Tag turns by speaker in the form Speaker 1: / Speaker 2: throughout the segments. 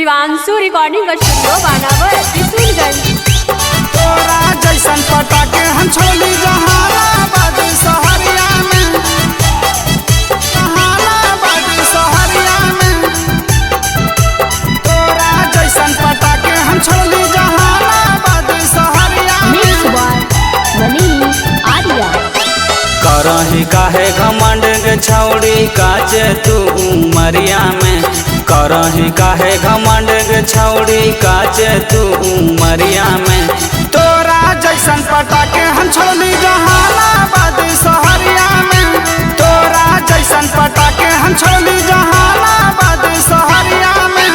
Speaker 1: Shivanshu recording studio बानावर किशनगंज।
Speaker 2: तोरा जैसन पटाके हम छोड़ी जहानाबाद शहरिया में, जहानाबाद शहरिया में। तोरा जैसन पटाके हम छोड़ी जहानाबाद शहरिया में।
Speaker 3: करही काहे घमंड के छौड़ी काचे तू उमरिया में, करही काहे घमंड के छौड़ी काचे तू उमरिया में।
Speaker 2: तोरा जैसन पटाके हम छोड़ी जहानाबाद शहरिया में। तोरा जैसन पटाके हम छोड़ी जहानाबाद शहरिया में।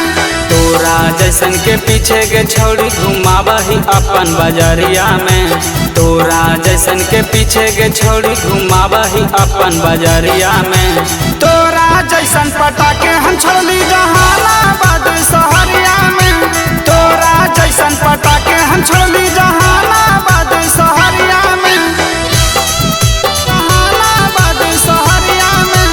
Speaker 3: तोरा जैसन के पीछे के छौड़ी घुमाबही अपन बजरिया में। तोरा जैसन के पीछे के छौड़ी घुमाबही अपन बजरिया में।
Speaker 2: तोरा जैसन पटाके हम छोड़ी जहानाबाद शहरिया में। तोरा जैसन पटाके हम छोड़ी जहानाबाद शहरिया में, जहानाबाद शहरिया में,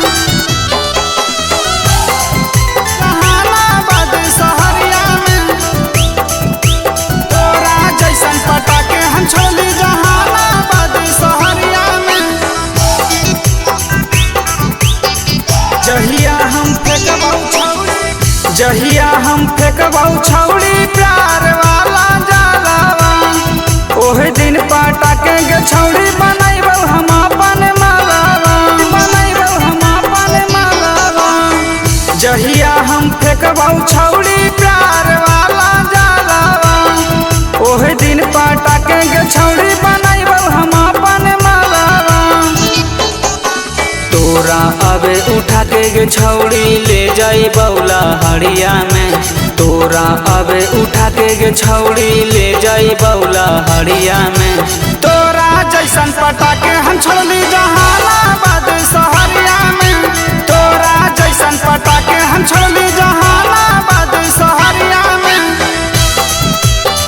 Speaker 2: जहानाबाद शहरिया में। तोरा जैसन पटाके हम छोड़ी जहानाबाद शहरिया में। जहिया हम फेंकबौ छौड़ी, जहिया हम फेंकबौ छौड़ी प्यार वाला जलावा, ओहे दिन पटाके के छौड़ी बनैबौ हम अपन मालावा, बनैबौ हम अपन मालावा। जहिया हम फेंकबौ छौड़ी प्यार वाला जलावा, ओहे दिन पटाके के छौड़ी बनैबौ हम अपन मालावा।
Speaker 3: तोरा अबे उठा के छौड़ी ले जाई बौला हड़िया में। तोरा अबे उठा के छौड़ी ले जाई बौला हड़िया में।
Speaker 2: तोरा जैसन पटाके हम छोड़ी जहानाबाद शहरिया में। तोरा जैसन पटाके हम छोड़ी जहानाबाद शहरिया में,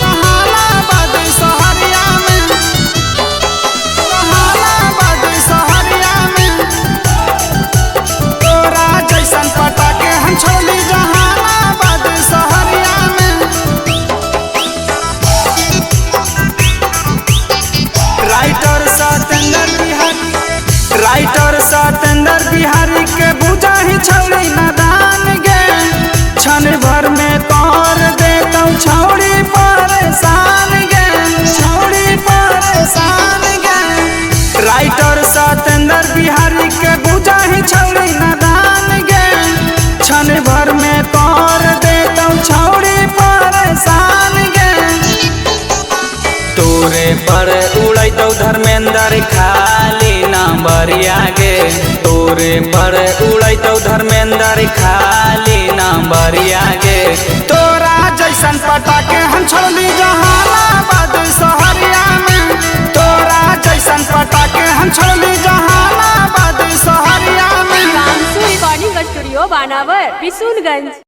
Speaker 2: जहानाबाद शहरिया में, जहानाबाद शहरिया में। तोरा जैसन पटाके हम छोड़ी जहानाबाद शहरिया में। राइटर सतेंद्र बिहारी, राइटर सतेंद्र बिहारी के बुझा ही छौड़ी नादान गे। क्षण भर में कर देतौ छौड़ी परेशान गे, छौड़ी परेशान गे। राइटर सतेंद्र बिहारी के बुझा ही छौड़ी नादान गे। क्षण भर में कर देतौ छौड़ी परेशान गे।
Speaker 3: तोरे पर उड़ैतौ धर्मेंद्र खाली नंबरिया गे। तोरे पर उड़ैतौ धर्मेंद्र खाली नंबरिया गे।
Speaker 2: तोरा जैसन पटाके हम छोड़ी जहानाबाद शहरिया में। तोरा जैसन पटाके हम छोड़ी जहानाबाद शहरिया में।
Speaker 1: शिवांशु रिकॉर्डिंग स्टूडियो बानावर किशनगंज।